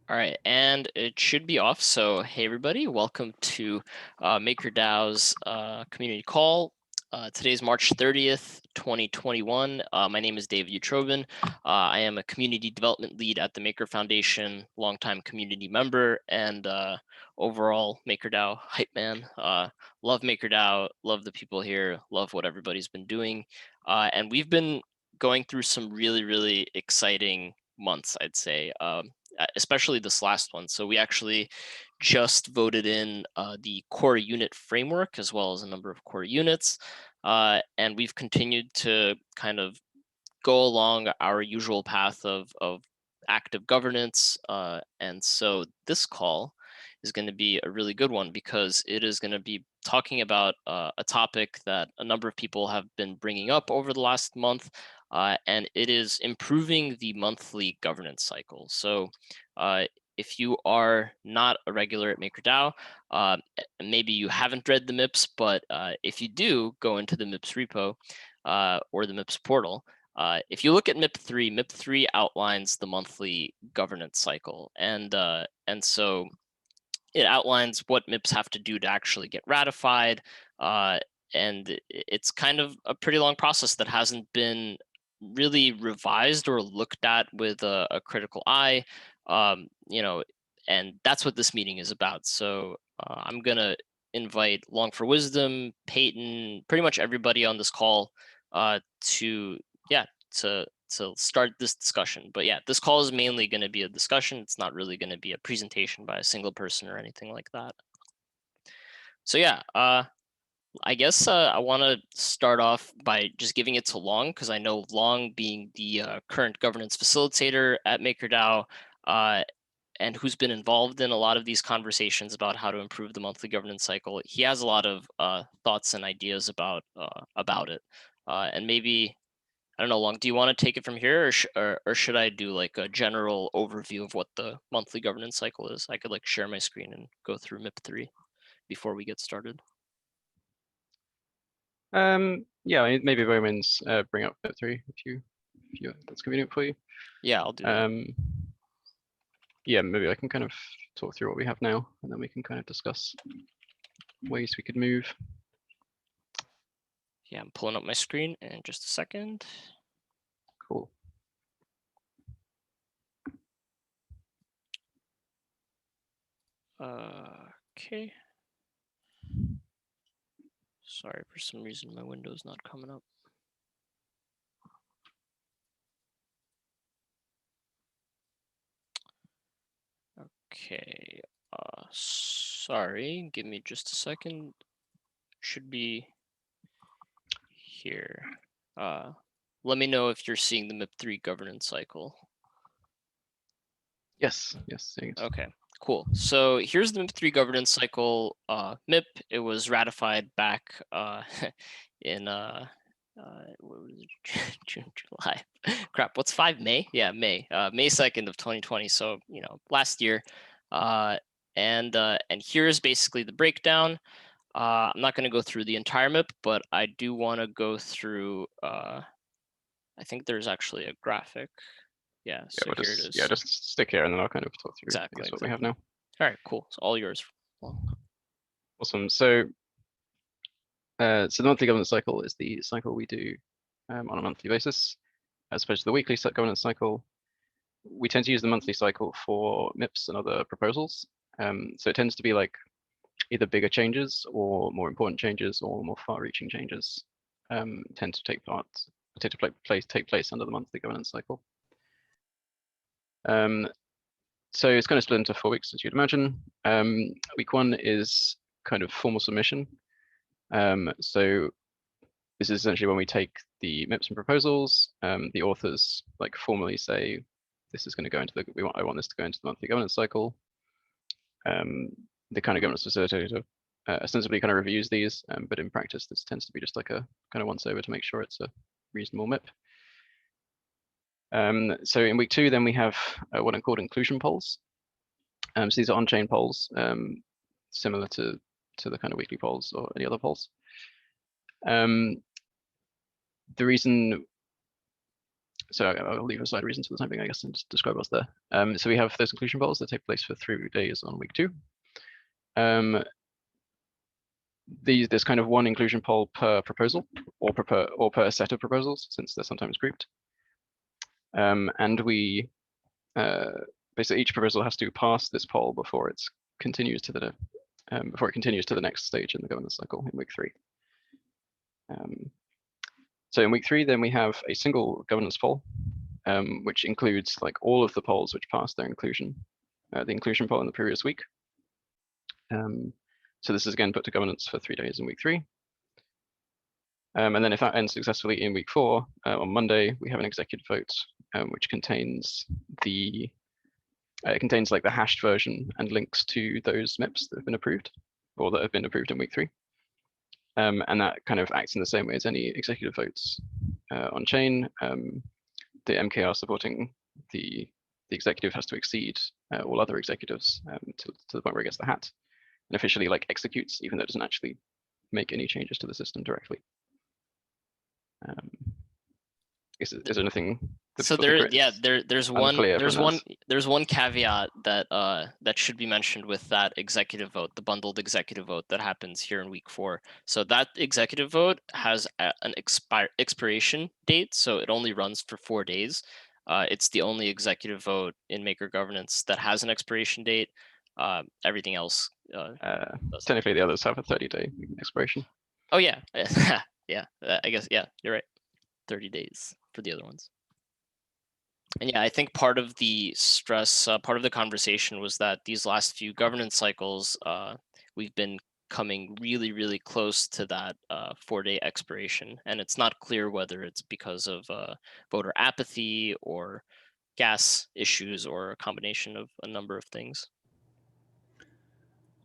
All right, and it should be off. So, hey everybody, welcome to MakerDAO's community call. Today's March 30th, 2021. My name is David Utrobin. I am a community development lead at the Maker Foundation, longtime community member, and overall MakerDAO hype man. Love MakerDAO, love the people here, love what everybody's been doing. And we've been going through some really exciting months, I'd say. Especially this last one. So we actually just voted in the core unit framework as well as a number of core units. And we've continued to kind of go along our usual path of active governance. And so this call is going to be a really good one because it is going to be talking about a topic that a number of people have been bringing up over the last month, and it is improving the monthly governance cycle. So if you are not a regular at MakerDAO, maybe you haven't read the MIPS, but if you do, go into the MIPS repo or the MIPS portal. If you look at MIP3 outlines the monthly governance cycle, and so it outlines what MIPS have to do to actually get ratified, and it's kind of a pretty long process that hasn't been really revised or looked at with a critical eye, and that's what this meeting is about. So I'm gonna invite Long for Wisdom, Peyton, pretty much everybody on this call to start this discussion. But yeah, this call is mainly going to be a discussion. It's not really going to be a presentation by a single person or anything like that. So yeah, I guess I want to start off by just giving it to Long, because I know Long, being the current governance facilitator at MakerDAO, and who's been involved in a lot of these conversations about how to improve the monthly governance cycle, he has a lot of thoughts and ideas about it. And maybe, I don't know, Long, do you want to take it from here, or should I do like a general overview of what the monthly governance cycle is? I could like share my screen and go through MIP3 before we get started. Yeah, I mean, maybe Roman's bring up MIP3 if that's convenient for you. Yeah, I'll do that. Yeah, maybe I can kind of talk through what we have now, and then we can kind of discuss ways we could move. Yeah, I'm pulling up my screen in just a second. Cool. Okay. Sorry, for some reason my window's not coming up. Okay. Sorry, give me just a second. Should be here. Let me know if you're seeing the MIP3 governance cycle. Yes. Okay, cool. So here's the MIP3 governance cycle. MIP, it was ratified back in what was it? June, July. Crap, what's 5 May? Yeah, May. May 2nd of 2020. So, last year. And here's basically the breakdown. I'm not going to go through the entire MIP, but I do want to go through. I think there's actually a graphic. Yeah, so here it is. Yeah, just stick here and then I'll kind of talk through exactly what we have now. All right, cool. So all yours. Awesome. So the monthly governance cycle is the cycle we do on a monthly basis, as opposed to the weekly governance cycle. We tend to use the monthly cycle for MIPS and other proposals. So it tends to be like either bigger changes or more important changes or more far-reaching changes tend to take place under the monthly governance cycle. So it's kind of split into 4 weeks, as you'd imagine. Week 1 is kind of formal submission. So this is essentially when we take the MIPS and proposals. The authors like formally say, this is going to go into I want this to go into the monthly governance cycle. The kind of governance facilitator ostensibly kind of reviews these, but in practice, this tends to be just like a kind of once over to make sure it's a reasonable MIP. So in week 2, then we have what are called inclusion polls. So these are on-chain polls, similar to the kind of weekly polls or any other polls. The reason So I'll leave aside reasons for the time being, I guess, and just describe what's there. So we have those inclusion polls that take place for 3 days on week 2. There's kind of one inclusion poll per proposal, or per set of proposals, since they're sometimes grouped. And we basically each proposal has to pass this poll before it continues to the next stage in the governance cycle in week 3. So in week 3, then we have a single governance poll, which includes like all of the polls which passed their inclusion, the inclusion poll in the previous week. So this is again put to governance for 3 days in week 3. And then if that ends successfully in week 4, on Monday, we have an executive vote, which contains the like the hashed version and links to those MIPs that have been approved, or that have been approved in week 3. And that kind of acts in the same way as any executive votes on chain. The MKR supporting the executive has to exceed all other executives to the point where it gets the hat, and officially like executes, even though it doesn't actually make any changes to the system directly. Is there anything? So there's one caveat that that should be mentioned with that executive vote, the bundled executive vote that happens here in week 4. So that executive vote has an expiration date, so it only runs for 4 days. It's the only executive vote in Maker governance that has an expiration date. Everything else technically the others have a 30-day expiration. Oh yeah. Yeah, I guess, yeah, you're right. 30 days for the other ones. And yeah, I think part of the stress, part of the conversation was that these last few governance cycles, we've been coming really, really close to that 4-day expiration. And it's not clear whether it's because of voter apathy or gas issues or a combination of a number of things.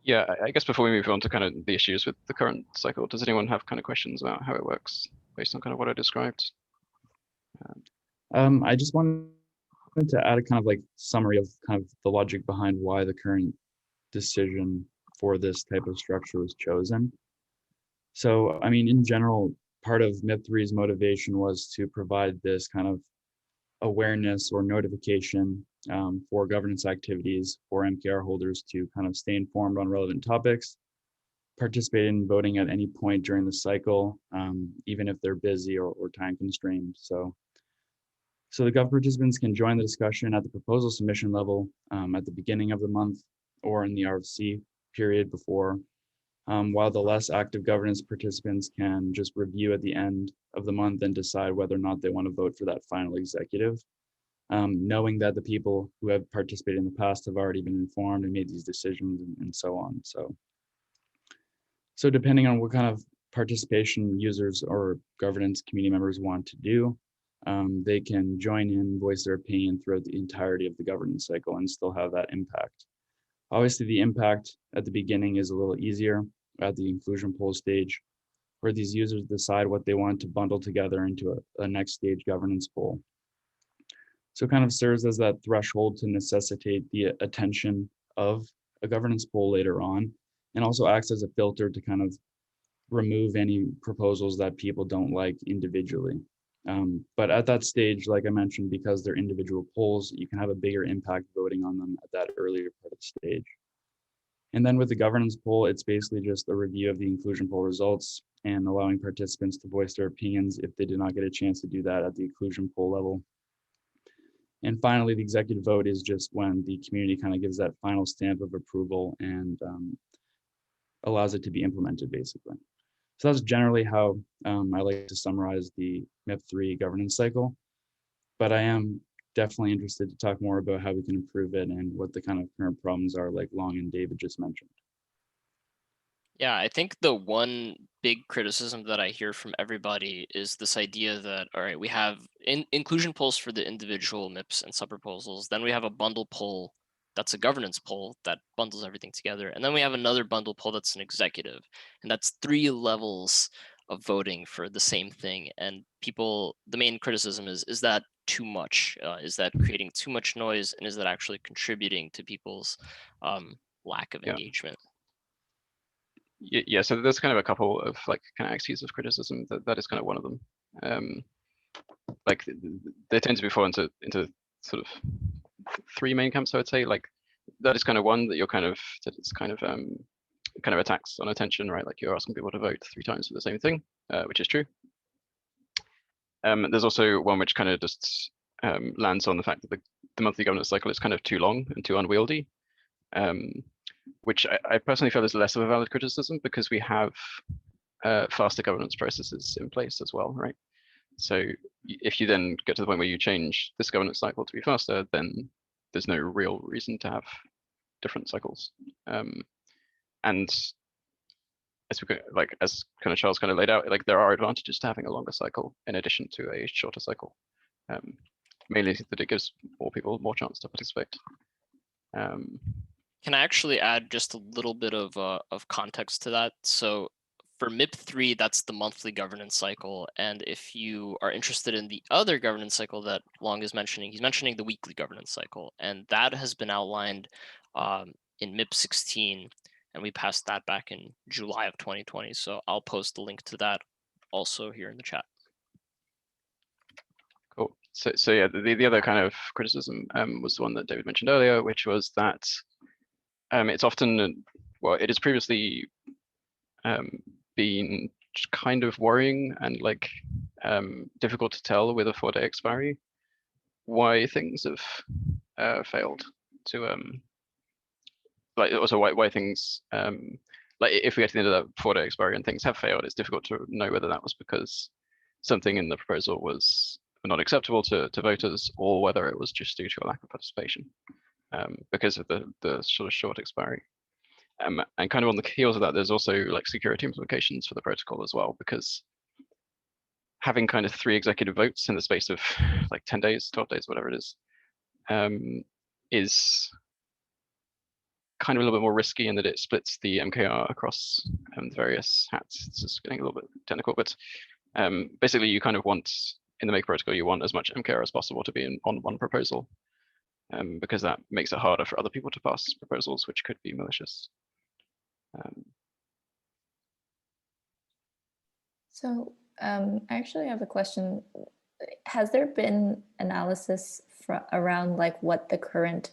Yeah, I guess before we move on to kind of the issues with the current cycle, does anyone have kind of questions about how it works based on kind of what I described? I just wanted to add a kind of like summary of kind of the logic behind why the current decision for this type of structure was chosen. So, I mean, in general, part of MIP3's motivation was to provide this kind of awareness or notification for governance activities for MKR holders to kind of stay informed on relevant topics, participate in voting at any point during the cycle, even if they're busy or time constrained. So the Gov participants can join the discussion at the proposal submission level at the beginning of the month or in the RFC period before, while the less active governance participants can just review at the end of the month and decide whether or not they want to vote for that final executive, knowing that the people who have participated in the past have already been informed and made these decisions and so on. So depending on what kind of participation users or governance community members want to do, they can join in, voice their opinion throughout the entirety of the governance cycle and still have that impact. Obviously, the impact at the beginning is a little easier at the inclusion poll stage, where these users decide what they want to bundle together into a next stage governance poll. So it kind of serves as that threshold to necessitate the attention of a governance poll later on, and also acts as a filter to kind of remove any proposals that people don't like individually. But at that stage, like I mentioned, because they're individual polls, you can have a bigger impact voting on them at that earlier part of the stage. And then with the governance poll, it's basically just a review of the inclusion poll results and allowing participants to voice their opinions if they did not get a chance to do that at the inclusion poll level. And finally, the executive vote is just when the community kind of gives that final stamp of approval and allows it to be implemented, basically. So that's generally how I like to summarize the MIP3 governance cycle. But I am definitely interested to talk more about how we can improve it and what the kind of current problems are, like Long and David just mentioned. Yeah, I think the one big criticism that I hear from everybody is this idea that, all right, we have inclusion polls for the individual MIPS and sub-proposals. Then we have a bundle poll that's a governance poll that bundles everything together. And then we have another bundle poll that's an executive. And that's 3 levels of voting for the same thing. And people, the main criticism is that too much? Is that creating too much noise? And is that actually contributing to people's lack of engagement? Yeah, so there's kind of a couple of like kind of axes of criticism. That is kind of one of them. like they tend to be fall into sort of three main camps, I would say. Like that is kind of one that you're kind of, that it's kind of attacks on attention, right? Like you're asking people to vote 3 times for the same thing, which is true. There's also one which kind of just lands on the fact that the monthly governance cycle is kind of too long and too unwieldy, which I personally feel is less of a valid criticism because we have faster governance processes in place as well, right? So if you then get to the point where you change this governance cycle to be faster, then there's no real reason to have different cycles. And as we as kind of Charles kind of laid out, like there are advantages to having a longer cycle in addition to a shorter cycle. Mainly that it gives more people more chance to participate. Can I actually add just a little bit of context to that? So for MIP3, that's the monthly governance cycle. And if you are interested in the other governance cycle that Long is mentioning, he's mentioning the weekly governance cycle. And that has been outlined in MIP16. And we passed that back in July of 2020. So I'll post the link to that also here in the chat. Cool. So yeah, the other kind of criticism was the one that David mentioned earlier, which was that it's often, well, it has previously been kind of worrying and like difficult to tell with a 4-day expiry why things have failed to like also why things like if we get to the end of that 4-day expiry and things have failed, it's difficult to know whether that was because something in the proposal was not acceptable to voters or whether it was just due to a lack of participation because of the sort of short expiry. And kind of on the heels of that, there's also like security implications for the protocol as well, because having kind of 3 executive votes in the space of like 10 days, 12 days, whatever it is kind of a little bit more risky in that it splits the MKR across the various hats. This is getting a little bit technical, but basically you kind of want, in the Maker protocol, you want as much MKR as possible to be on one proposal, because that makes it harder for other people to pass proposals which could be malicious. So I actually have a question. Has there been analysis around like what the current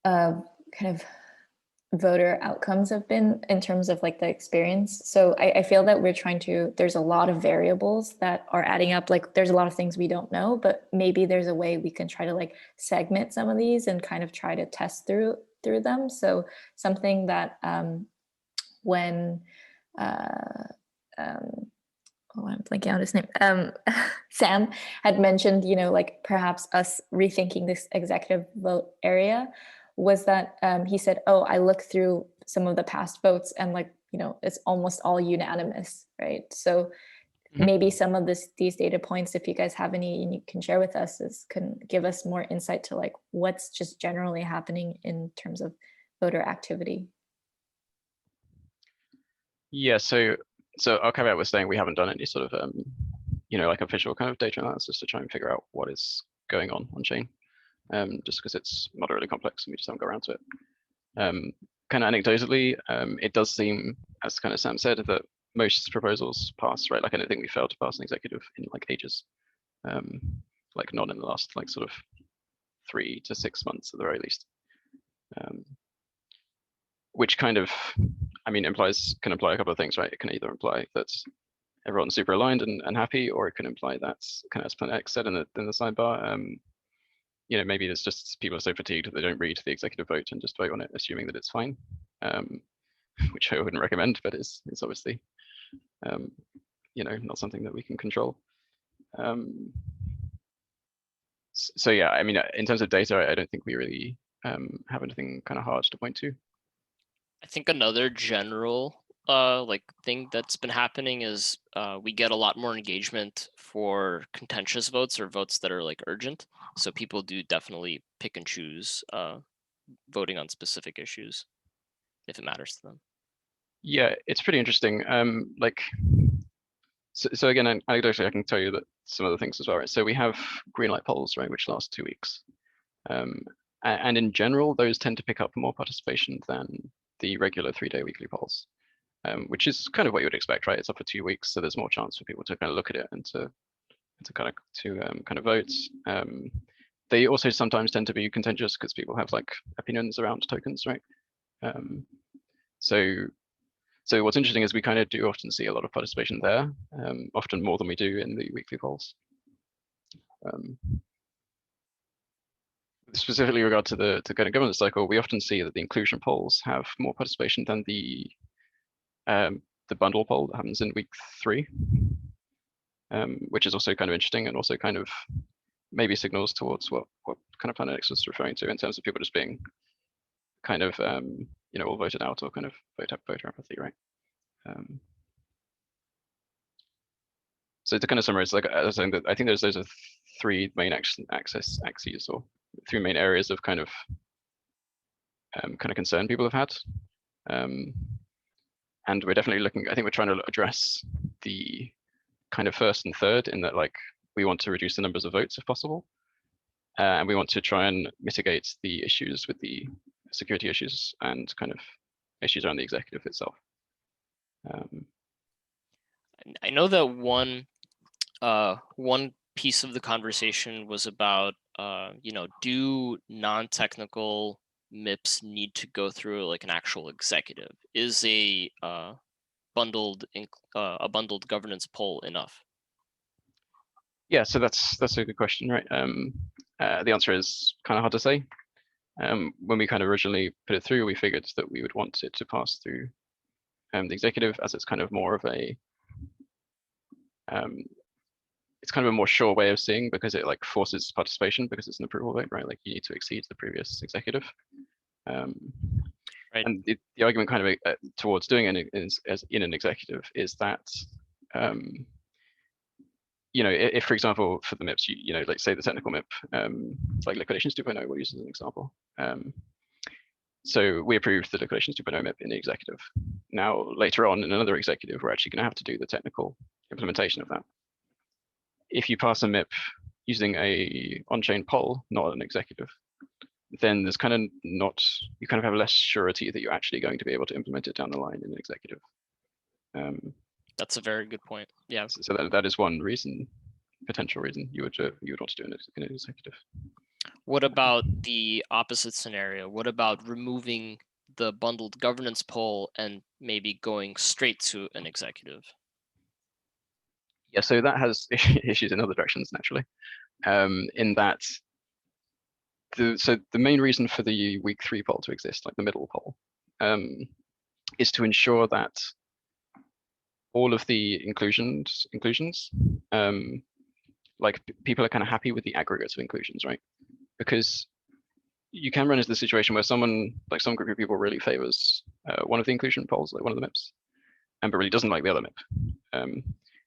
kind of voter outcomes have been in terms of like the experience? So I feel that we're trying to, there's a lot of variables that are adding up. Like there's a lot of things we don't know, but maybe there's a way we can try to like segment some of these and kind of try to test through them. So something that when oh, I'm blanking out his name. Sam had mentioned, you know, like perhaps us rethinking this executive vote area was that he said, oh, I looked through some of the past votes and like, you know, it's almost all unanimous, right? So maybe some of these data points, if you guys have any and you can share with us, can give us more insight to like what's just generally happening in terms of voter activity. Yeah, so I'll caveat with saying we haven't done any sort of you know, like official kind of data analysis to try and figure out what is going on chain, just because it's moderately complex and we just haven't got around to it. Kind of anecdotally, it does seem, as kind of Sam said, that most proposals pass, right? Like I don't think we failed to pass an executive in like ages, like not in the last like sort of 3 to 6 months at the very least. Which kind of, I mean, can imply a couple of things, right? It can either imply that everyone's super aligned and happy, or it can imply that, kind of as Plan X said in the sidebar, you know, maybe it's just people are so fatigued that they don't read the executive vote and just vote on it, assuming that it's fine, which I wouldn't recommend, but it's obviously, you know, not something that we can control. So yeah, I mean, in terms of data, I don't think we really have anything kind of hard to point to. I think another general like thing that's been happening is we get a lot more engagement for contentious votes or votes that are like urgent. So people do definitely pick and choose voting on specific issues if it matters to them. Yeah, it's pretty interesting. Like, so again, anecdotally, I can tell you that some other things as well, right? So we have green light polls, right, which last 2 weeks. And in general, those tend to pick up more participation than the regular 3-day weekly polls, which is kind of what you would expect, right? It's up for 2 weeks, so there's more chance for people to kind of look at it and to kind of vote. They also sometimes tend to be contentious because people have like opinions around tokens, right? So what's interesting is we kind of do often see a lot of participation there, often more than we do in the weekly polls. Specifically regard to the governance cycle, we often see that the inclusion polls have more participation than the bundle poll that happens in week 3, which is also kind of interesting and also kind of maybe signals towards what kind of Planet X was referring to in terms of people just being kind of all voted out or kind of voter apathy, right? So to kind of summarize, like I was saying, that I think those are 3 main axes or 3 main areas of kind of concern people have had, and we're definitely looking. I think we're trying to address the kind of first and third in that, like, we want to reduce the numbers of votes if possible, and we want to try and mitigate the issues with the security issues and kind of issues around the executive itself. I know that one piece of the conversation was about, do non-technical MIPS need to go through like an actual executive? Is a bundled governance poll enough? Yeah, so that's a good question, right? The answer is kind of hard to say. When we kind of originally put it through, we figured that we would want it to pass through the executive, as it's kind of more of a it's kind of a more sure way of seeing, because it like forces participation because it's an approval vote, right? Like you need to exceed the previous executive. Right. And the argument kind of towards doing it as in an executive is that, if for example, for the MIPS, like say the technical MIP, like Liquidations 2.0, we'll use as an example. So we approved the Liquidations 2.0 MIP in the executive. Now, later on in another executive, we're actually going to have to do the technical implementation of that. If you pass a MIP using a on-chain poll, not an executive, then there's kind of you kind of have less surety that you're actually going to be able to implement it down the line in an executive. That's a very good point. Yeah. So that is one reason, potential reason you would want to do an executive. What about the opposite scenario? What about removing the bundled governance poll and maybe going straight to an executive? Yeah, so that has issues in other directions, naturally. In that, the main reason for the week 3 poll to exist, like the middle poll, is to ensure that all of the inclusions, like people are kind of happy with the aggregates of inclusions, right? Because you can run into the situation where someone, like some group of people, really favors one of the inclusion polls, like one of the MIPs, but really doesn't like the other MIP.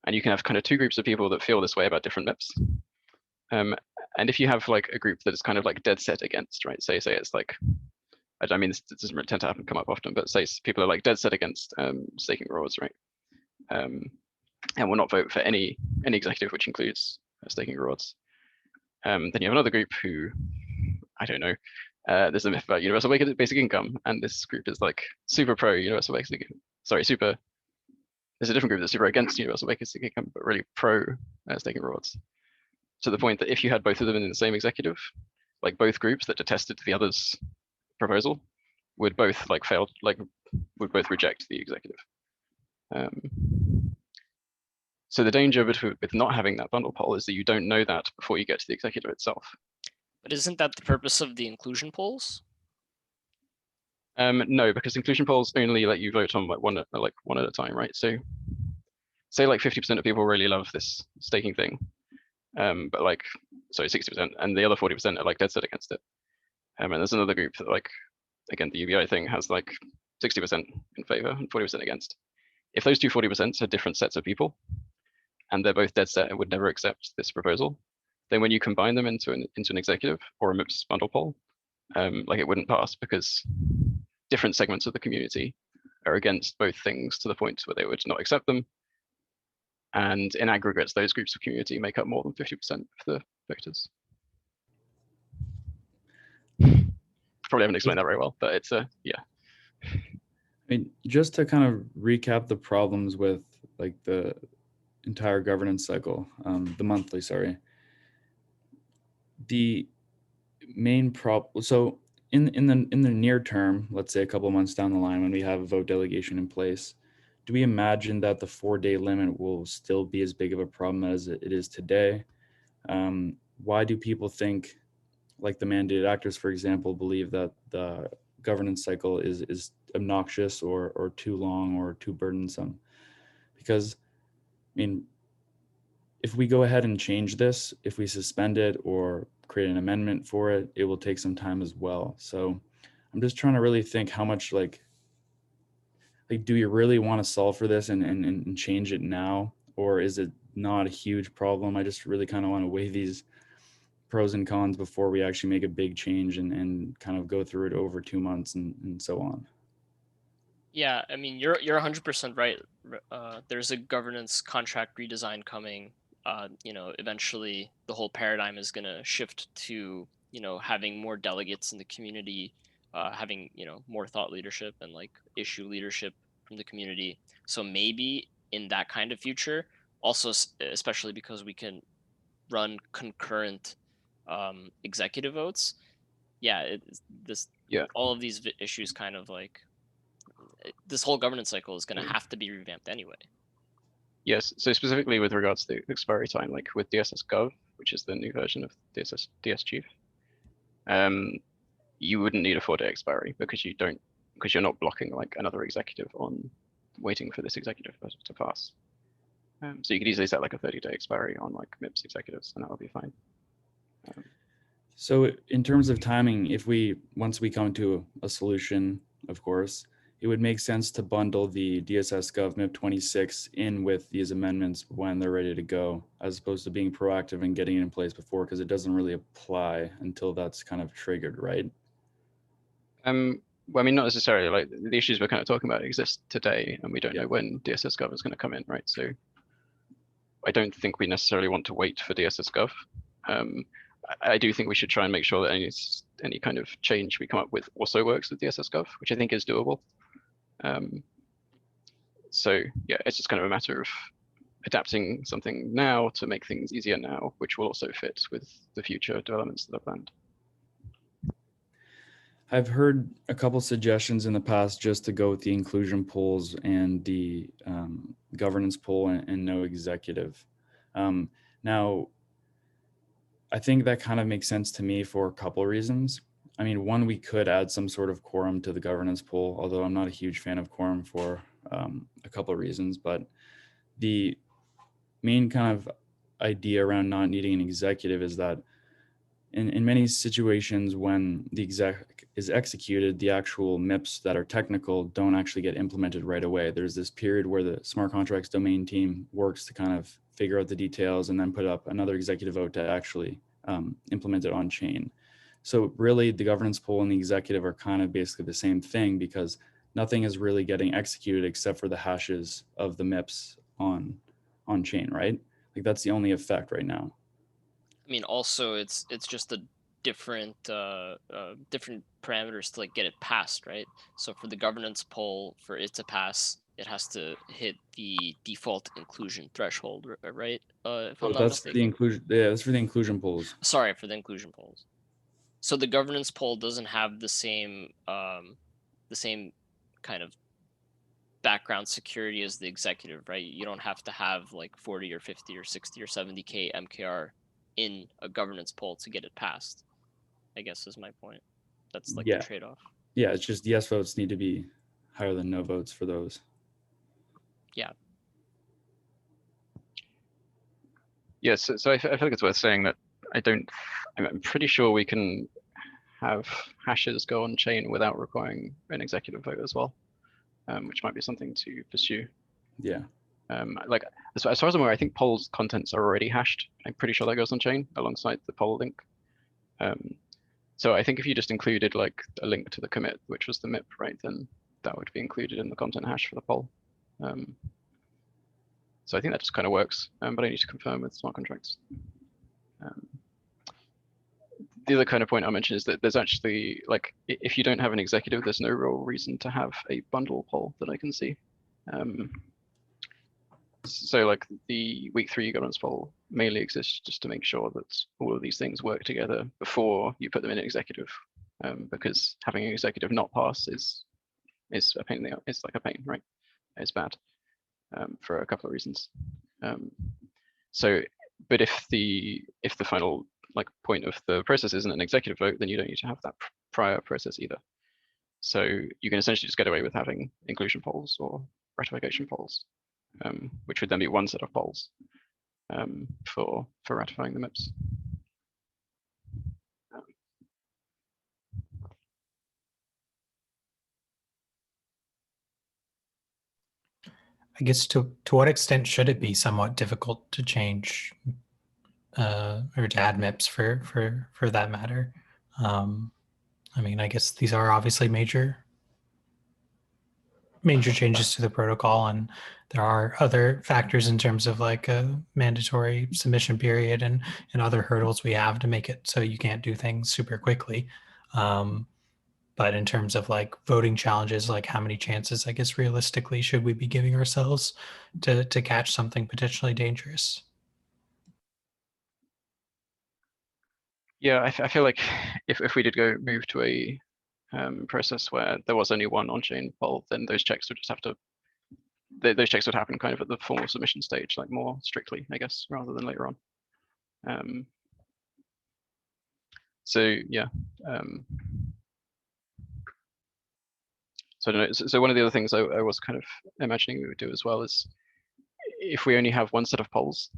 And you can have kind of 2 groups of people that feel this way about different MIPs. And if you have like a group that is kind of like dead set against, right? Say it's like, I mean, this doesn't really tend to come up often, but say people are like dead set against staking rewards, right? And will not vote for any executive which includes staking rewards. Then you have another group who, I don't know, there's a myth about universal basic income, and this group is like super pro universal basic income. Sorry, super. There's a different group that's super against universal basic income, but really pro staking rewards. To the point that if you had both of them in the same executive, like both groups that detested the other's proposal would both like fail, like would both reject the executive. So the danger with not having that bundle poll is that you don't know that before you get to the executive itself. But isn't that the purpose of the inclusion polls? No, because inclusion polls only let you vote on like one at a time, right? So say like 50% of people really love this staking thing, but like, sorry, 60%, and the other 40% are like dead set against it. And there's another group that, like, again, the UBI thing has like 60% in favor and 40% against. If those two 40% are different sets of people, and they're both dead set and would never accept this proposal, then when you combine them into an executive or a MIPS bundle poll, like it wouldn't pass because different segments of the community are against both things to the point where they would not accept them. And in aggregates, those groups of community make up more than 50% of the voters. Probably haven't explained that very well, but it's yeah. I mean, just to kind of recap the problems with like the entire governance cycle, the monthly, sorry. The main problem, so in the near term, let's say a couple of months down the line when we have a vote delegation in place, do we imagine that the 4-day limit will still be as big of a problem as it is today? Why do people think, like the mandated actors, for example, believe that the governance cycle is obnoxious or too long or too burdensome? Because, I mean, if we go ahead and change this, if we suspend it or create an amendment for it, it will take some time as well. So I'm just trying to really think how much like do you really want to solve for this and change it now? Or is it not a huge problem? I just really kind of want to weigh these pros and cons before we actually make a big change and kind of go through it over 2 months and so on. Yeah, I mean, you're 100% right. There's a governance contract redesign coming. Eventually the whole paradigm is going to shift to, having more delegates in the community, having, more thought leadership and like issue leadership from the community. So maybe in that kind of future, also especially because we can run concurrent executive votes. Yeah, all of these issues kind of like this whole governance cycle is going to have to be revamped anyway. Yes, so specifically with regards to expiry time, like with DSS Gov, which is the new version of DS Chief, you wouldn't need a 4-day expiry because you're not blocking like another executive on waiting for this executive to pass. So you could easily set like a 30-day expiry on like MIPS executives, and that would be fine. So in terms of timing, once we come to a solution, of course, it would make sense to bundle the DSS Gov MIP 26 in with these amendments when they're ready to go, as opposed to being proactive and getting it in place before, because it doesn't really apply until that's kind of triggered, right? Well, I mean, not necessarily. Like the issues we're kind of talking about exist today, and we don't know when DSS Gov is going to come in, right? So I don't think we necessarily want to wait for DSS Gov. I do think we should try and make sure that any kind of change we come up with also works with DSS Gov, which I think is doable. So yeah, it's just kind of a matter of adapting something now to make things easier now, which will also fit with the future developments that are planned. I've heard a couple suggestions in the past just to go with the inclusion polls and the governance poll and no executive. Now, I think that kind of makes sense to me for a couple of reasons. I mean, one, we could add some sort of quorum to the governance poll, although I'm not a huge fan of quorum for a couple of reasons. But the main kind of idea around not needing an executive is that in many situations when the exec is executed, the actual MIPS that are technical don't actually get implemented right away. There's this period where the smart contracts domain team works to kind of figure out the details and then put up another executive vote to actually implement it on chain. So really the governance poll and the executive are kind of basically the same thing, because nothing is really getting executed except for the hashes of the MIPS on chain, right? Like that's the only effect right now. I mean, also it's just a different different parameters to like get it passed, right? So for the governance poll, for it to pass, it has to hit the default inclusion threshold, right? If I'm not mistaken. The inclusion. Yeah, that's for the inclusion polls. Sorry, for the inclusion polls. So the governance poll doesn't have the same kind of background security as the executive, right? You don't have to have like 40 or 50 or 60 or 70K MKR in a governance poll to get it passed, I guess is my point. That's like the trade-off. Yeah, it's just yes votes need to be higher than no votes for those. Yeah. Yes, so I feel like it's worth saying that I'm pretty sure we can have hashes go on chain without requiring an executive vote as well, which might be something to pursue. Yeah. Like as far as I'm aware, I think polls contents are already hashed. I'm pretty sure that goes on chain alongside the poll link. So I think if you just included like a link to the commit, which was the MIP, right, then that would be included in the content hash for the poll. So I think that just kind of works, but I need to confirm with smart contracts. The other kind of point I'll mention is that there's actually, like, if you don't have an executive, there's no real reason to have a bundle poll that I can see. So like the week 3 governance poll mainly exists just to make sure that all of these things work together before you put them in executive, because having an executive not pass is a pain. It's like a pain, right? It's bad for a couple of reasons. So, but if the final like point of the process isn't an executive vote, then you don't need to have that prior process either. So you can essentially just get away with having inclusion polls or ratification polls, which would then be one set of polls for ratifying the MIPS. I guess to what extent should it be somewhat difficult to change or to add MIPS for that matter? I mean, I guess these are obviously major changes to the protocol, and there are other factors in terms of like a mandatory submission period and other hurdles we have to make it so you can't do things super quickly. But in terms of like voting challenges, like how many chances, I guess realistically, should we be giving ourselves to catch something potentially dangerous? Yeah, I feel like if we did move to a process where there was only one on-chain poll, then those checks would just have to, those checks would happen kind of at the formal submission stage, like more strictly, I guess, rather than later on. So yeah. So I don't know. So one of the other things I was kind of imagining we would do as well is if we only have one set of polls,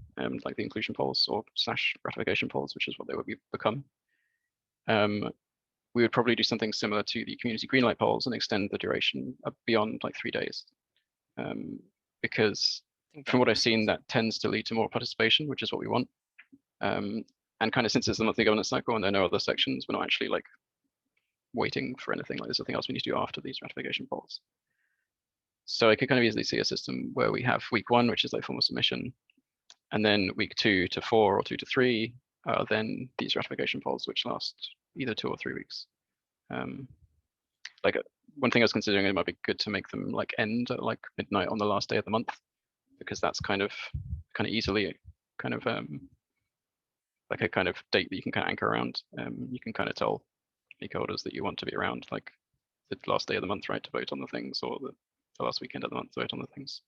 like the inclusion polls or / ratification polls, which is what they would become, we would probably do something similar to the community greenlight polls and extend the duration beyond like 3 days. Because from what I've seen, that tends to lead to more participation, which is what we want. And kind of since it's the monthly governance cycle and there are no other sections, we're not actually like waiting for anything. Like there's nothing else we need to do after these ratification polls. So I could kind of easily see a system where we have week 1, which is like formal submission, and then week 2 to 4 or 2 to 3, then these ratification polls, which last either 2 or 3 weeks. Like one thing I was considering, it might be good to make them like end at like midnight on the last day of the month, because that's kind of easily kind of like a kind of date that you can kind of anchor around. You can kind of tell stakeholders that you want to be around like the last day of the month, right, to vote on the things, or the last weekend of the month to vote on the things,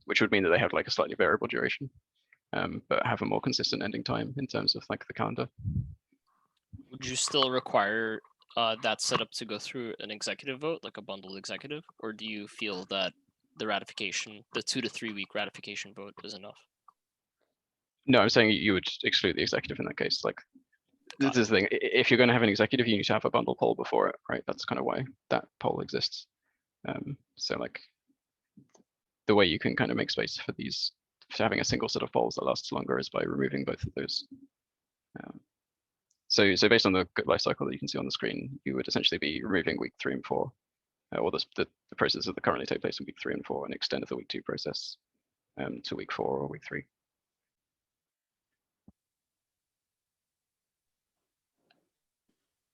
which would mean that they have like a slightly variable duration, but have a more consistent ending time in terms of like the calendar. Would you still require that setup to go through an executive vote, like a bundled executive, or do you feel that the ratification, the 2 to 3 week ratification vote is enough? No, I'm saying you would exclude the executive in that case. Like this is the thing, if you're going to have an executive, you need to have a bundle poll before it, right? That's kind of why that poll exists. So like the way you can kind of make space for these, for having a single set of polls that lasts longer, is by removing both of those. So based on the life cycle that you can see on the screen, you would essentially be removing week 3 and 4, or the processes that currently take place in week 3 and 4, and extend the week 2 process to week 4 or week 3.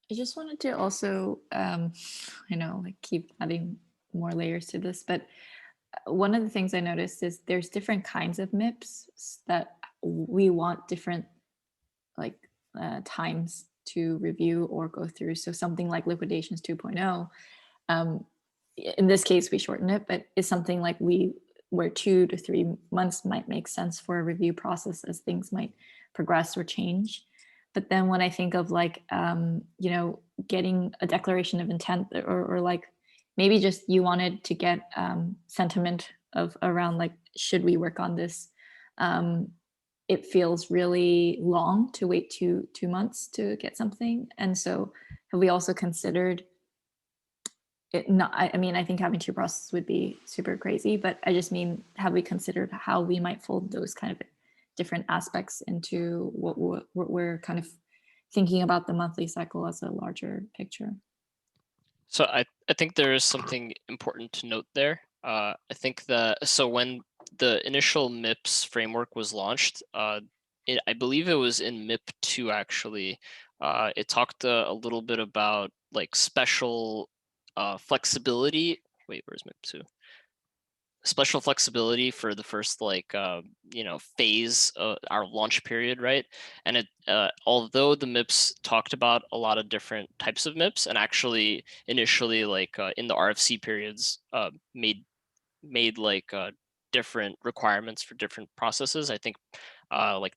I just wanted to also, I know, like keep adding more layers to this, but one of the things I noticed is there's different kinds of MIPS that we want different like times to review or go through. So something like liquidations 2.0, in this case we shorten it, but it's something like where 2 to 3 months might make sense for a review process as things might progress or change. But then when I think of like, you know, getting a declaration of intent, or like maybe just you wanted to get sentiment of around like, should we work on this? It feels really long to wait 2 months to get something. And so have we also considered it? Not, I mean, I think having 2 processes would be super crazy, but I just mean, have we considered how we might fold those kind of different aspects into what we're kind of thinking about the monthly cycle as a larger picture? So I think there is something important to note there. I think that, so when the initial MIPS framework was launched, I believe it was in MIP 2 actually. It talked a little bit about like special flexibility. Wait, where's MIP 2? special flexibility for the first phase of our launch period, right? And it although the MIPS talked about a lot of different types of MIPS, and actually initially in the RFC periods made different requirements for different processes. I think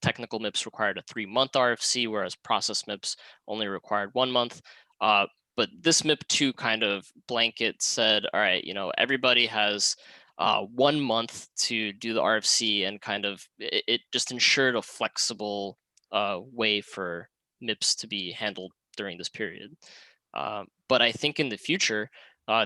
technical MIPS required a 3-month RFC, whereas process MIPS only required 1 month. But this MIP2 kind of blanket said, all right, everybody has 1 month to do the RFC, and kind of it just ensured a flexible way for MIPS to be handled during this period. But I think in the future,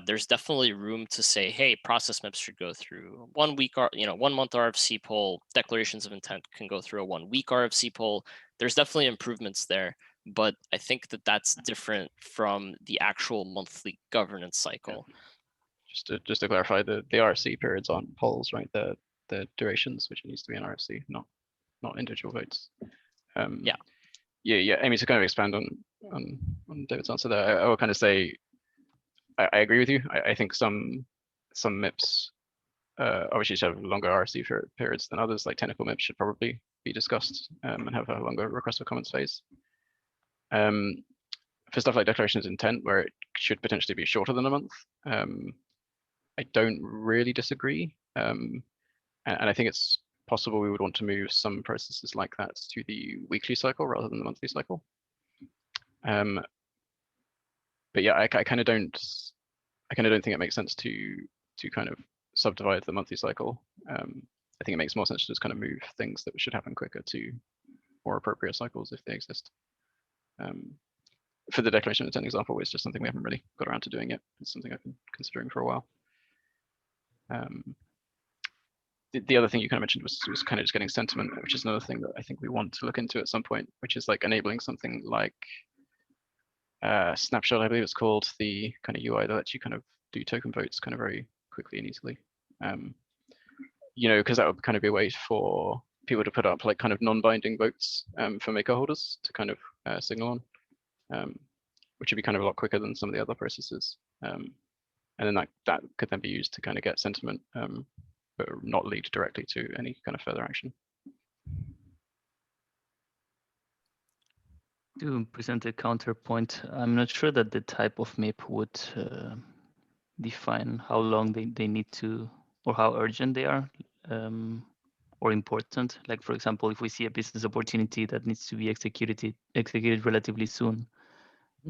there's definitely room to say, hey, process MIPS should go through 1 week, 1 month RFC poll. Declarations of intent can go through a 1 week RFC poll. There's definitely improvements there, but I think that that's different from the actual monthly governance cycle. Just to clarify, the RFC periods aren't polls, right? The durations, which needs to be an RFC, not individual votes. Yeah. Amy, to kind of expand on David's answer there, I will kind of say I agree with you. I think some MIPS obviously should have longer RFC periods than others. Like technical MIPS should probably be discussed and have a longer request for comments phase. For stuff like declarations of intent, where it should potentially be shorter than a month, I don't really disagree. And I think it's possible we would want to move some processes like that to the weekly cycle rather than the monthly cycle. But yeah, I kind of don't think it makes sense to kind of subdivide the monthly cycle. I think it makes more sense to just kind of move things that should happen quicker to more appropriate cycles if they exist. For the declaration of intent example, it's just something we haven't really got around to doing yet. It's something I've been considering for a while. The other thing you kind of mentioned was kind of just getting sentiment, which is another thing that I think we want to look into at some point, which is like enabling something like Snapshot, I believe it's called, the kind of UI that lets you kind of do token votes kind of very quickly and easily. Because that would kind of be a way for people to put up like kind of non-binding votes for maker holders to kind of signal on, which would be kind of a lot quicker than some of the other processes. And then that could then be used to kind of get sentiment, but not lead directly to any kind of further action. To present a counterpoint, I'm not sure that the type of MIP would define how long they need to, or how urgent they are, or important. Like, for example, if we see a business opportunity that needs to be executed relatively soon,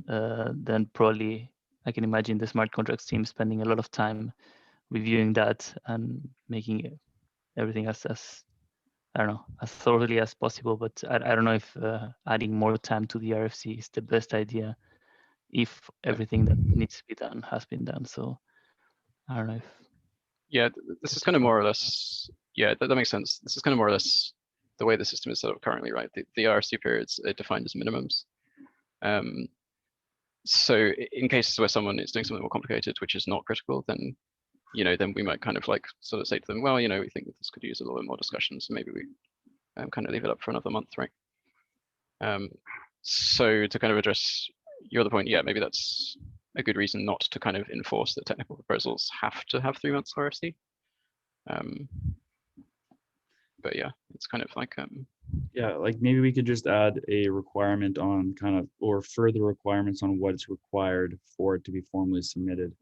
then probably I can imagine the smart contracts team spending a lot of time reviewing that and making everything as I don't know, as thoroughly as possible. But I don't know if adding more time to the RFC is the best idea if everything that needs to be done has been done. So I don't know if. Yeah, this is kind of more or less, yeah, that makes sense. This is kind of more or less the way the system is set up currently, right? The RFC periods are defined as minimums. So in cases where someone is doing something more complicated, which is not critical, then then we might kind of like sort of say to them, well, we think that this could use a little bit more discussion, so maybe we kind of leave it up for another month, right? So to kind of address your other point, yeah, maybe that's a good reason not to kind of enforce that technical proposals have to have 3 months RFC. But yeah, it's kind of like yeah, like maybe we could just add a requirement on kind of, or further requirements on what's required for it to be formally submitted.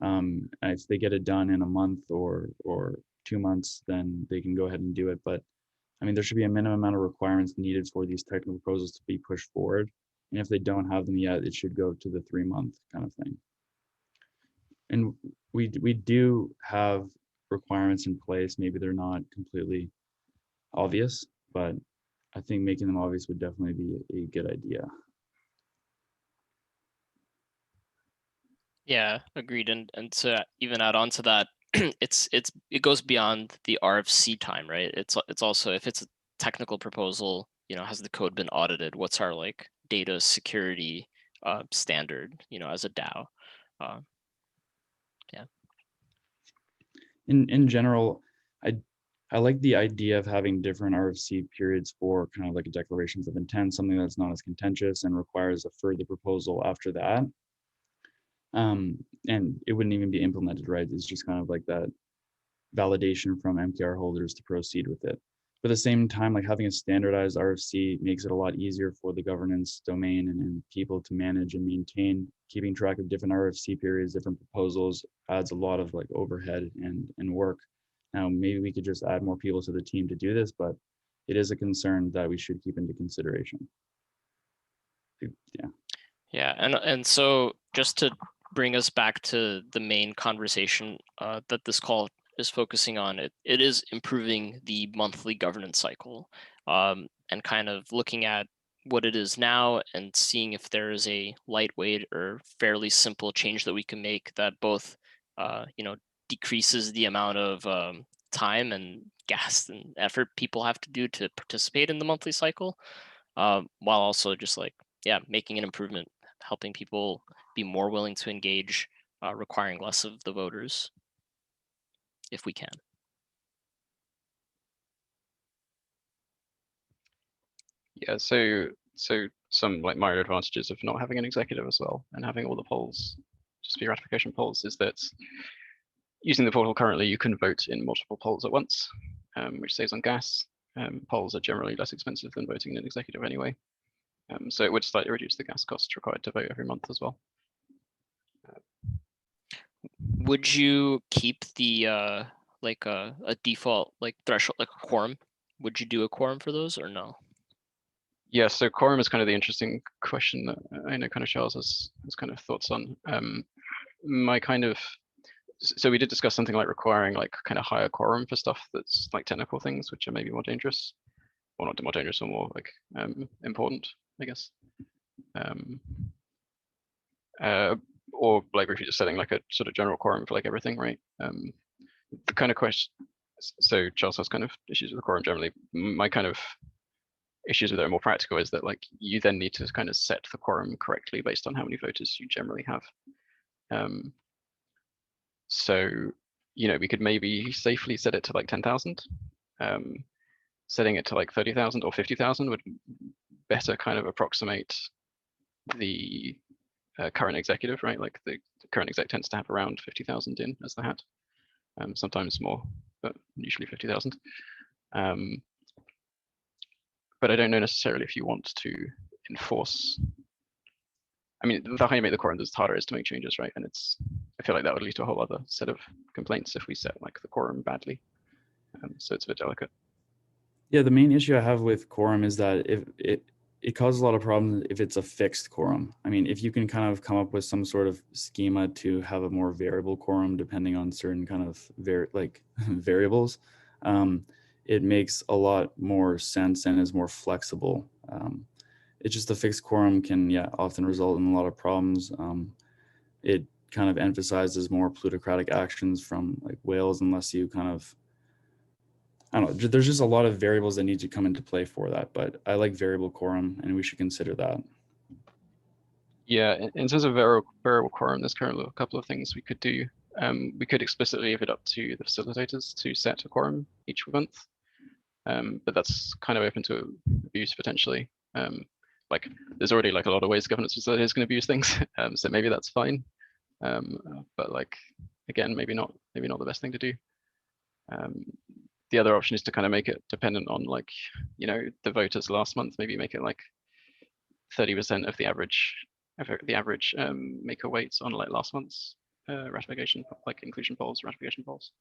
And if they get it done in a month or 2 months, then they can go ahead and do it. But I mean, there should be a minimum amount of requirements needed for these technical proposals to be pushed forward. And if they don't have them yet, it should go to the 3-month kind of thing. And we do have requirements in place. Maybe they're not completely obvious, but I think making them obvious would definitely be a good idea. Yeah, agreed. And to even add on to that, it goes beyond the RFC time, right? It's also, if it's a technical proposal, has the code been audited? What's our like data security standard, as a DAO? Yeah. In general, I like the idea of having different RFC periods for kind of like declarations of intent, something that's not as contentious and requires a further proposal after that. And it wouldn't even be implemented, right? It's just kind of like that validation from MKR holders to proceed with it. But at the same time, like having a standardized RFC makes it a lot easier for the governance domain and people to manage and maintain. Keeping track of different RFC periods, different proposals adds a lot of like overhead and work. Now, maybe we could just add more people to the team to do this, but it is a concern that we should keep into consideration. Yeah. Yeah, and so just to bring us back to the main conversation that this call is focusing on, it is improving the monthly governance cycle, and kind of looking at what it is now and seeing if there is a lightweight or fairly simple change that we can make that both decreases the amount of time and gas and effort people have to do to participate in the monthly cycle, while also just like making an improvement, helping people be more willing to engage, requiring less of the voters if we can. Yeah, so some like minor advantages of not having an executive as well and having all the polls just be ratification polls is that using the portal currently, you can vote in multiple polls at once, which saves on gas. Polls are generally less expensive than voting in an executive anyway. So it would slightly reduce the gas costs required to vote every month as well. Would you keep the like a default like threshold, like a quorum? Would you do a quorum for those or no? Yeah, so quorum is kind of the interesting question that I know kind of Charles has kind of thoughts on. So we did discuss something like requiring like kind of higher quorum for stuff that's like technical things, which are maybe more dangerous, or not more dangerous, or more like important, I guess. Or like if you're just setting like a sort of general quorum for like everything, right? The kind of question. So Charles has kind of issues with the quorum generally. My kind of issues with it are more practical is that like you then need to kind of set the quorum correctly based on how many voters you generally have. So, we could maybe safely set it to like 10,000. Setting it to like 30,000 or 50,000 would better kind of approximate the current executive, right? Like the current exec tends to have around 50,000 in as the hat, sometimes more, but usually 50,000. But I don't know necessarily if you want to enforce. I mean, the higher you make the quorum, the harder it is to make changes, right? And I feel like that would lead to a whole other set of complaints if we set like the quorum badly. So it's a bit delicate. Yeah, the main issue I have with quorum is that if it causes a lot of problems if it's a fixed quorum. I mean, if you can kind of come up with some sort of schema to have a more variable quorum depending on certain kind of variables, it makes a lot more sense and is more flexible. It's just a fixed quorum can often result in a lot of problems. It kind of emphasizes more plutocratic actions from like whales unless you kind of, I don't know, there's just a lot of variables that need to come into play for that, but I like variable quorum and we should consider that. Yeah, in terms of variable quorum, there's currently a couple of things we could do. We could explicitly leave it up to the facilitators to set a quorum each month, but that's kind of open to abuse potentially. Like there's already like a lot of ways governance facilitators can abuse things, so maybe that's fine. But like again, maybe not the best thing to do. The other option is to kind of make it dependent on like, the voters last month, maybe make it like 30% of the average maker weights on like last month's ratification, like inclusion polls, ratification polls.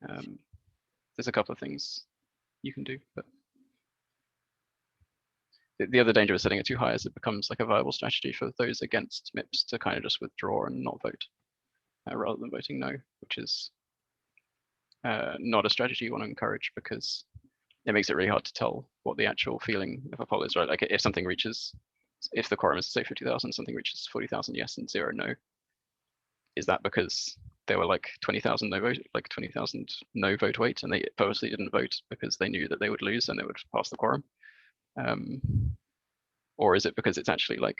There's a couple of things you can do, but the other danger of setting it too high is it becomes like a viable strategy for those against MIPS to kind of just withdraw and not vote rather than voting no, which is not a strategy you want to encourage because it makes it really hard to tell what the actual feeling of a poll is, right? Like if the quorum is say 50,000, something reaches 40,000 yes and 0 no. Is that because there were like 20,000 no vote weight and they purposely didn't vote because they knew that they would lose and they would pass the quorum? Or is it because it's actually like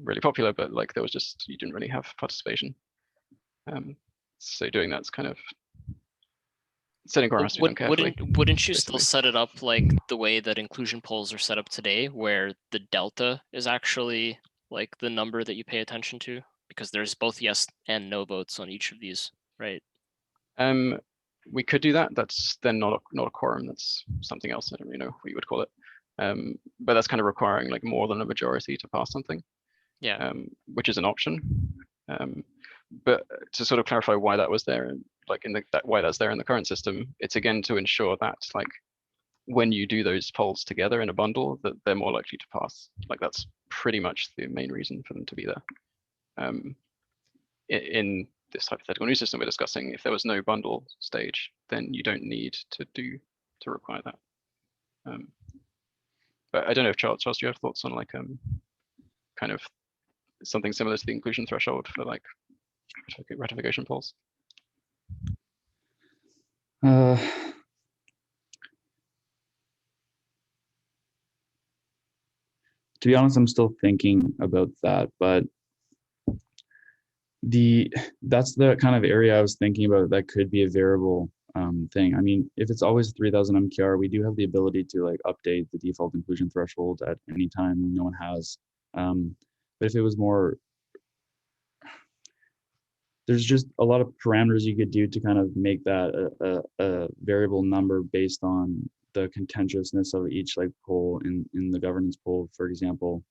really popular, but like there was just, you didn't really have participation? So doing that's kind of setting quorum has to be done carefully. Wouldn't you basically. still set it up like the way that inclusion polls are set up today, where the delta is actually like the number that you pay attention to? Because there's both yes and no votes on each of these, right? we could do that. That's then not a quorum. That's something else. I don't really know what you would call it. But that's kind of requiring like more than a majority to pass something. Yeah. Which is an option. But to sort of clarify why that was there, and like why that's there in the current system, it's again to ensure that like when you do those polls together in a bundle, that they're more likely to pass. Like that's pretty much the main reason for them to be there. In this hypothetical new system we're discussing, if there was no bundle stage, then you don't need to require that. But I don't know if Charles, do you have thoughts on like kind of something similar to the inclusion threshold for like ratification polls? To be honest, I'm still thinking about that, but that's the kind of area I was thinking about that could be a variable thing. I mean, if it's always 3000 MQR, we do have the ability to like update the default inclusion threshold at any time. No one has. But if it was more, there's just a lot of parameters you could do to kind of make that a variable number based on the contentiousness of each like poll in the governance poll, for example.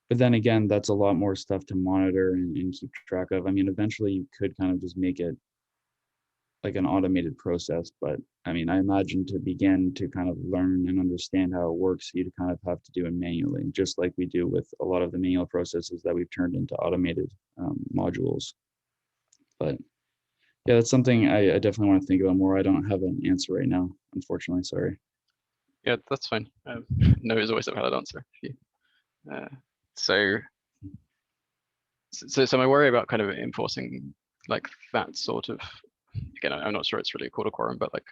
But then again, that's a lot more stuff to monitor and keep track of. I mean, eventually you could kind of just make it like an automated process. But I mean, I imagine to begin to kind of learn and understand how it works, you'd kind of have to do it manually, just like we do with a lot of the manual processes that we've turned into automated modules. But yeah, that's something I definitely want to think about more. I don't have an answer right now, unfortunately. Sorry. Yeah, that's fine. No is always a valid answer. So my worry about kind of enforcing like that sort of, again, I'm not sure it's really called a quorum, but like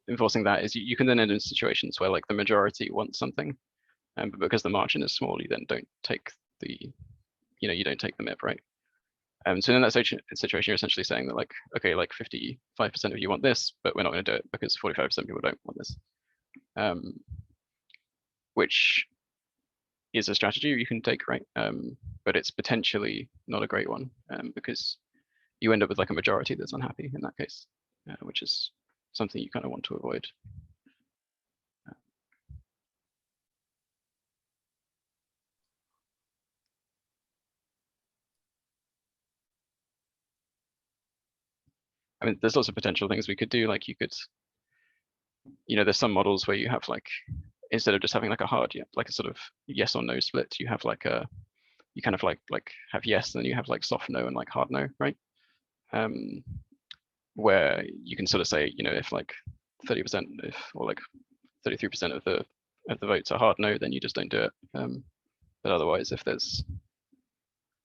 enforcing that is you can then end in situations where like the majority wants something, but because the margin is small, you then don't take the, you don't take the MIP, right? So in that situation, you're essentially saying that like, okay, like 55% of you want this, but we're not going to do it because 45% of people don't want this, which is a strategy you can take, right? But it's potentially not a great one because you end up with like a majority that's unhappy in that case, which is something you kind of want to avoid. I mean, there's lots of potential things we could do. Like you could, there's some models where you have like, instead of just having like a hard, like a sort of yes or no split, you have like you kind of like have yes, and then you have like soft no and like hard no, right? Where you can sort of say, if like 30% or like 33% of the votes are hard no, then you just don't do it. But otherwise, if there's,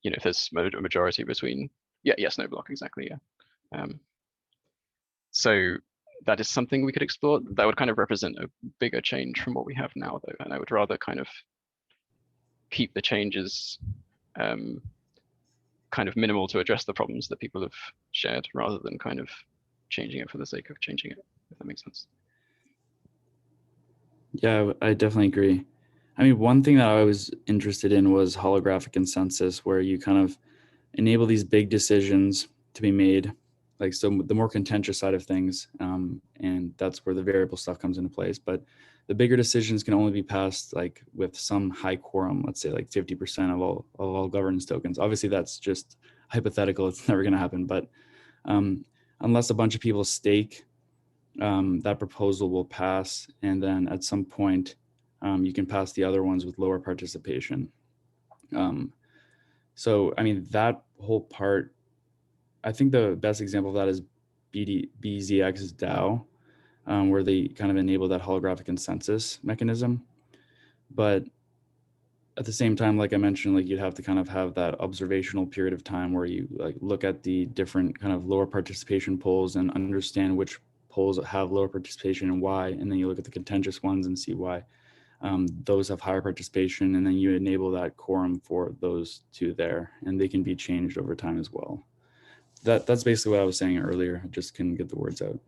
if there's a majority between yes, no block, exactly, yeah. So that is something we could explore. That would kind of represent a bigger change from what we have now, though, and I would rather kind of keep the changes kind of minimal to address the problems that people have shared, rather than kind of changing it for the sake of changing it, if that makes sense. Yeah, I definitely agree. I mean, one thing that I was interested in was holographic consensus, where you kind of enable these big decisions to be made, like so the more contentious side of things, and that's where the variable stuff comes into place. But the bigger decisions can only be passed like with some high quorum, let's say like 50% of all governance tokens. Obviously, that's just hypothetical; it's never going to happen. But unless a bunch of people stake, that proposal will pass, and then at some point, you can pass the other ones with lower participation. So, I mean, that whole part, I think the best example of that is BZX's DAO, where they kind of enable that holographic consensus mechanism. But at the same time, like I mentioned, like you'd have to kind of have that observational period of time where you like look at the different kind of lower participation polls and understand which polls have lower participation and why, and then you look at the contentious ones and see why those have higher participation, and then you enable that quorum for those two there, and they can be changed over time as well. That's basically what I was saying earlier. I just couldn't get the words out.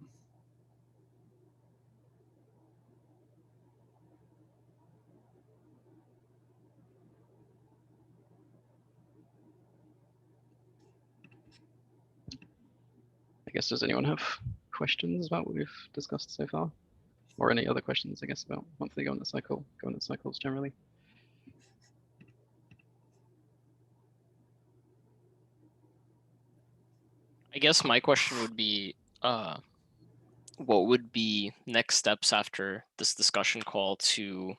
I guess, does anyone have questions about what we've discussed so far? Or any other questions, I guess, about monthly governance cycles generally? I guess my question would be, what would be next steps after this discussion call to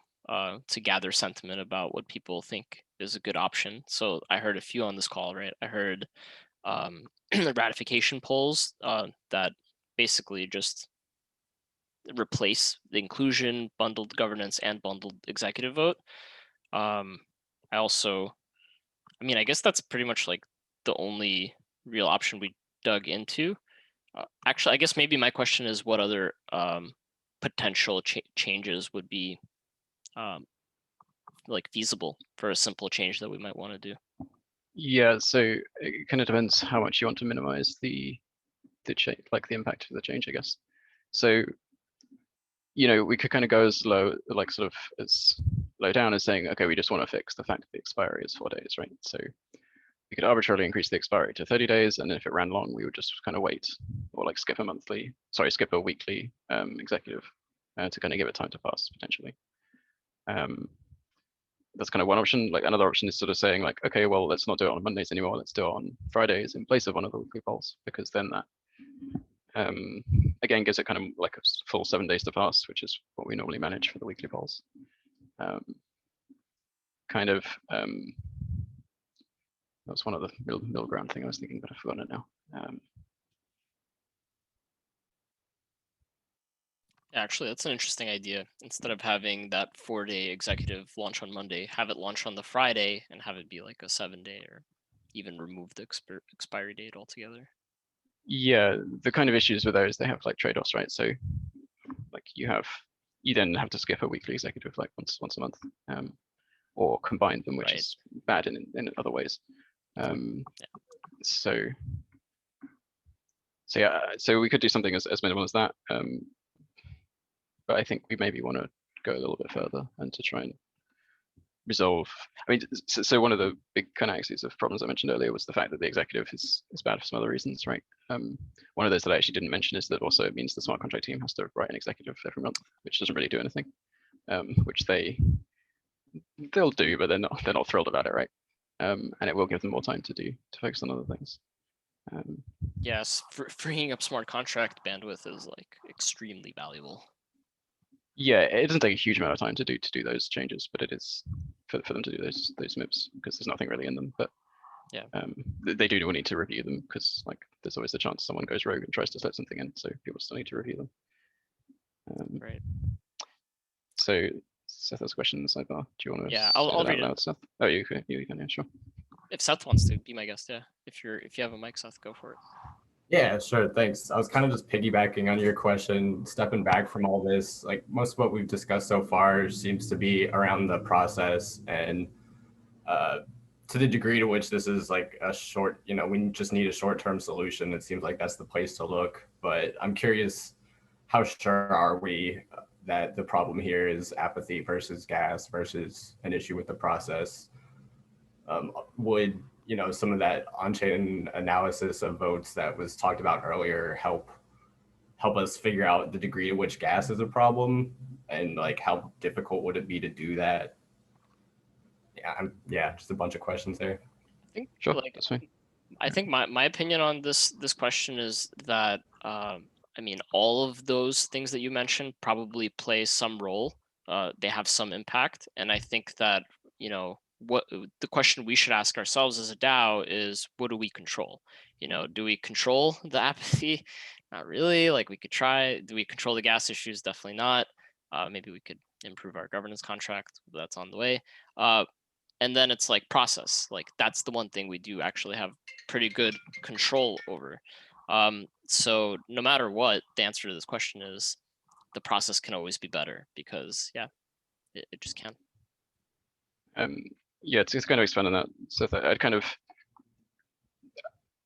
gather sentiment about what people think is a good option? So I heard a few on this call, right? I heard the ratification polls that basically just replace the inclusion, bundled governance, and bundled executive vote. I also, I mean, I guess that's pretty much like the only real option we dug into. Actually, I guess maybe my question is what other potential changes would be like feasible for a simple change that we might want to do? Yeah, so it kind of depends how much you want to minimize the change, like the impact of the change, I guess. So, you know, we could kind of go as low, like sort of as low down as saying, okay, we just want to fix the fact that the expiry is 4 days, right? So we could arbitrarily increase the expiry to 30 days, and then if it ran long, we would just kind of wait, or like skip a weekly executive to kind of give it time to pass potentially. That's kind of one option. Like another option is sort of saying like, okay, well, let's not do it on Mondays anymore. Let's do it on Fridays in place of one of the weekly polls, because then that again gives it kind of like a full 7 days to pass, which is what we normally manage for the weekly polls. That was one of the middle ground thing I was thinking, but I've forgotten it now. Actually, that's an interesting idea. Instead of having that 4-day executive launch on Monday, have it launch on the Friday and have it be like a 7-day, or even remove the expiry date altogether. Yeah, the kind of issues with those, they have like trade-offs, right? So like you then have to skip a weekly executive like once a month, or combine them, which is bad in other ways. So yeah, so we could do something as minimal as that. But I think we maybe want to go a little bit further and to try and resolve. I mean, so one of the big kind of axes of problems I mentioned earlier was the fact that the executive is bad for some other reasons, right? One of those that I actually didn't mention is that also it means the smart contract team has to write an executive every month, which doesn't really do anything, which they'll do, but they're not thrilled about it, right? And it will give them more time to focus on other things. Yes, freeing up smart contract bandwidth is like extremely valuable. Yeah, it doesn't take a huge amount of time to do those changes, but it is for them to do those MIPs because there's nothing really in them. But yeah, they do need to review them because like there's always the chance someone goes rogue and tries to slip something in, so people still need to review them. Right. So Seth has a question in the sidebar. Do you want to? Yeah, I'll read it out, Seth. Oh, you can. Yeah, sure. If Seth wants to be my guest, yeah. If you have a mic, Seth, go for it. Yeah, sure. Thanks. I was kind of just piggybacking on your question, stepping back from all this. Like most of what we've discussed so far seems to be around the process and to the degree to which this is like a short, we just need a short-term solution. It seems like that's the place to look. But I'm curious, how sure are we that the problem here is apathy versus gas versus an issue with the process? Would some of that on-chain analysis of votes that was talked about earlier help us figure out the degree to which gas is a problem, and like how difficult would it be to do that? Yeah, just a bunch of questions there. I think sure, like that's fine. I think my opinion on this question is that I mean, all of those things that you mentioned probably play some role. They have some impact, and I think that what the question we should ask ourselves as a DAO is, what do we control? Do we control the apathy? Not really. Like we could try. Do we control the gas issues? Definitely not. Maybe we could improve our governance contract. That's on the way. And then it's like process. Like that's the one thing we do actually have pretty good control over. So no matter what, the answer to this question is the process can always be better because it just can. Yeah, it's kind of expand on that. So I'd kind of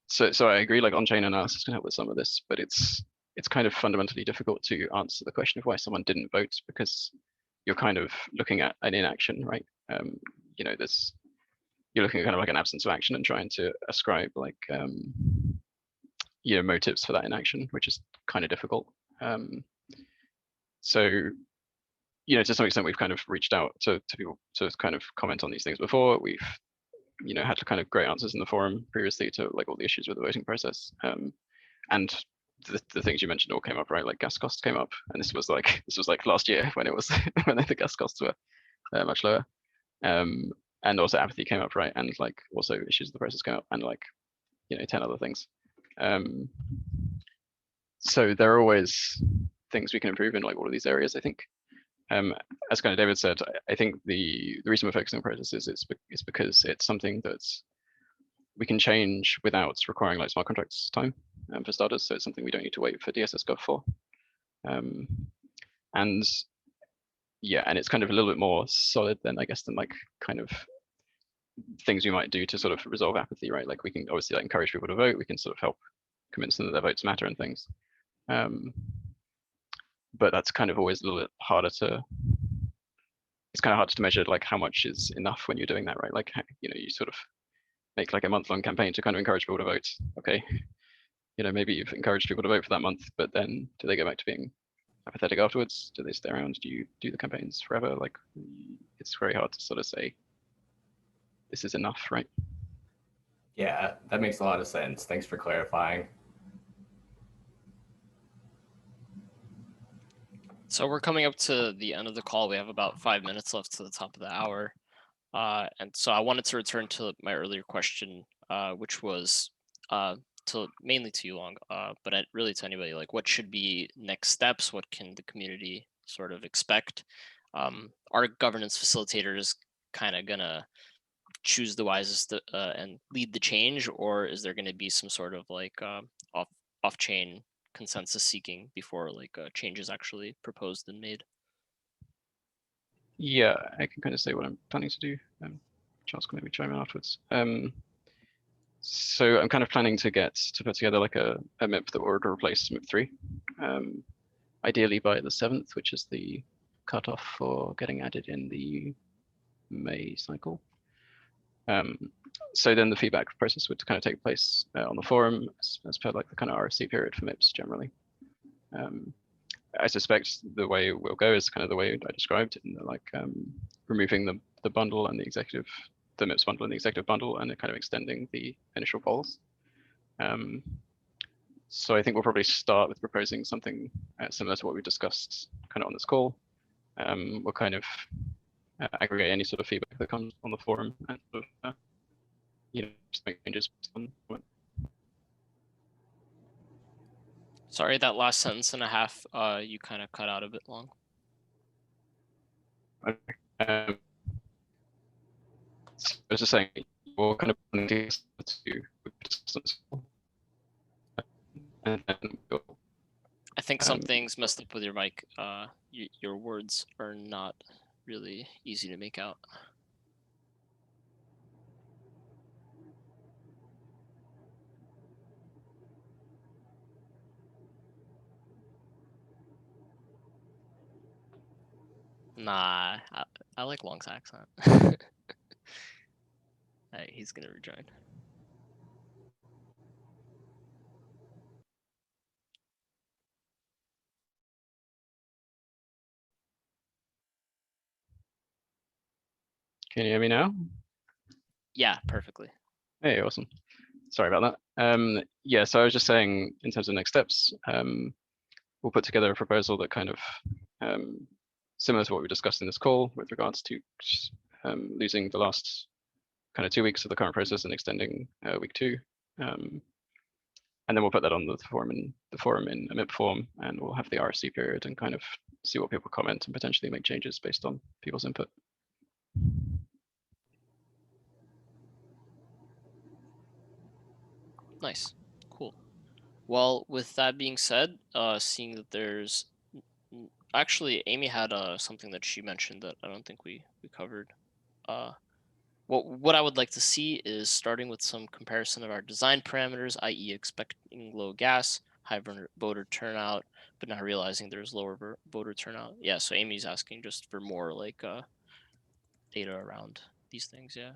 so I agree, like on-chain analysis can help with some of this, but it's kind of fundamentally difficult to answer the question of why someone didn't vote because you're kind of looking at an inaction, right? You're looking at kind of like an absence of action and trying to ascribe like motives for that inaction, which is kind of difficult. So, to some extent, we've kind of reached out to people to kind of comment on these things before. We've, had to kind of great answers in the forum previously to like all the issues with the voting process. And the things you mentioned all came up, right? Like gas costs came up, and this was like last year when it was when the gas costs were much lower. And also apathy came up, right? And like also issues of the process came up, and like 10 other things. So there are always things we can improve in like all of these areas, I think. As kind of David said, I think the reason we're focusing on processes is because it's something that we can change without requiring like smart contracts time for starters. So it's something we don't need to wait for DSS Gov for. And yeah, and it's kind of a little bit more solid than I guess than like kind of things we might do to sort of resolve apathy, right? Like we can obviously like encourage people to vote. We can sort of help convince them that their votes matter and things. But that's kind of always a little bit harder to. It's kind of hard to measure like how much is enough when you're doing that, right? Like you sort of make like a month-long campaign to kind of encourage people to vote. Okay, maybe you've encouraged people to vote for that month, but then do they go back to being apathetic afterwards? Do they stay around? Do you do the campaigns forever? Like it's very hard to sort of say this is enough, right? Yeah, that makes a lot of sense. Thanks for clarifying. So we're coming up to the end of the call. We have about 5 minutes left to the top of the hour. And so I wanted to return to my earlier question, which was mainly to you, Long, but really to anybody, like what should be next steps? What can the community sort of expect? Are governance facilitators kind of gonna choose the wisest and lead the change, or is there going to be some sort of like off-chain consensus seeking before like change is actually proposed and made? Yeah, I can kind of say what I'm planning to do. Charles can maybe chime in afterwards. So I'm kind of planning to put together like a MIP that will replace MIP 3, ideally by the 7th, which is the cutoff for getting added in the May cycle. So then the feedback process would kind of take place on the forum as per like the kind of RFC period for MIPs generally. I suspect the way we'll go is kind of the way I described, in the, like removing the bundle and the MIPS bundle and the executive bundle, and kind of extending the initial polls. So I think we'll probably start with proposing something similar to what we discussed kind of on this call. We'll kind of aggregate any sort of feedback that comes on the forum and sort of, just make changes. Sorry, that last sentence and a half, you kind of cut out a bit long. Okay. So I was just saying, we'll kind of and then we'll, I think something's messed up with your mic. Your words are not really easy to make out. Nah, I like Long's accent. Hey, he's gonna rejoin. Can you hear me now? Yeah, perfectly. Hey, awesome. Sorry about that. Yeah, so I was just saying, in terms of next steps, we'll put together a proposal that kind of similar to what we discussed in this call with regards to losing the last kind of 2 weeks of the current process and extending week 2. And then we'll put that on the forum in a MIP form, and we'll have the RFC period and kind of see what people comment and potentially make changes based on people's input. Nice, cool. Well, with that being said, seeing that there's actually Amy had something that she mentioned that I don't think we covered. What I would like to see is starting with some comparison of our design parameters, i.e. expecting low gas, high voter turnout, but not realizing there's lower voter turnout. Yeah, so Amy's asking just for more like data around these things, yeah.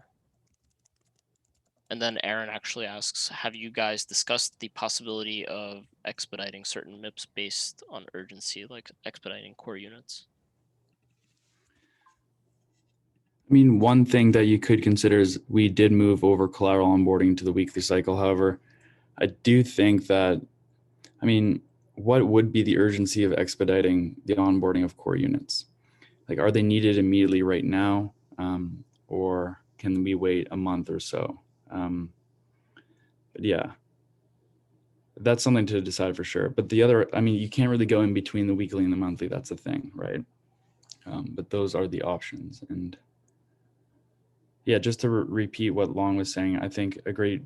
And then Aaron actually asks, have you guys discussed the possibility of expediting certain MIPS based on urgency, like expediting core units? I mean, one thing that you could consider is we did move over collateral onboarding to the weekly cycle. However, I do think that, I mean, what would be the urgency of expediting the onboarding of core units? Like, are they needed immediately right now? Or can we wait a month or so? But yeah, that's something to decide for sure. But the other, I mean, you can't really go in between the weekly and the monthly. That's the thing, right? But those are the options. And yeah, just to repeat what Long was saying, I think a great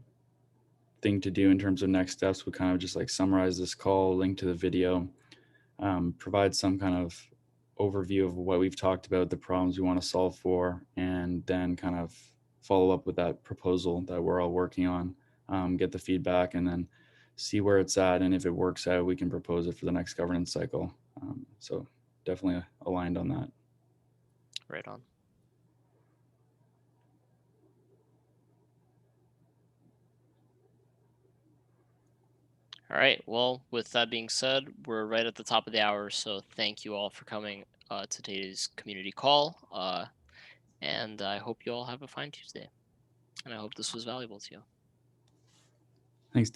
thing to do in terms of next steps would kind of just like summarize this call, link to the video, provide some kind of overview of what we've talked about, the problems we want to solve for, and then kind of follow up with that proposal that we're all working on, get the feedback, and then see where it's at. And if it works out, we can propose it for the next governance cycle. So definitely aligned on that. Right on. All right. Well, with that being said, we're right at the top of the hour. So thank you all for coming to today's community call. And I hope you all have a fine Tuesday. And I hope this was valuable to you. Thanks, Dave.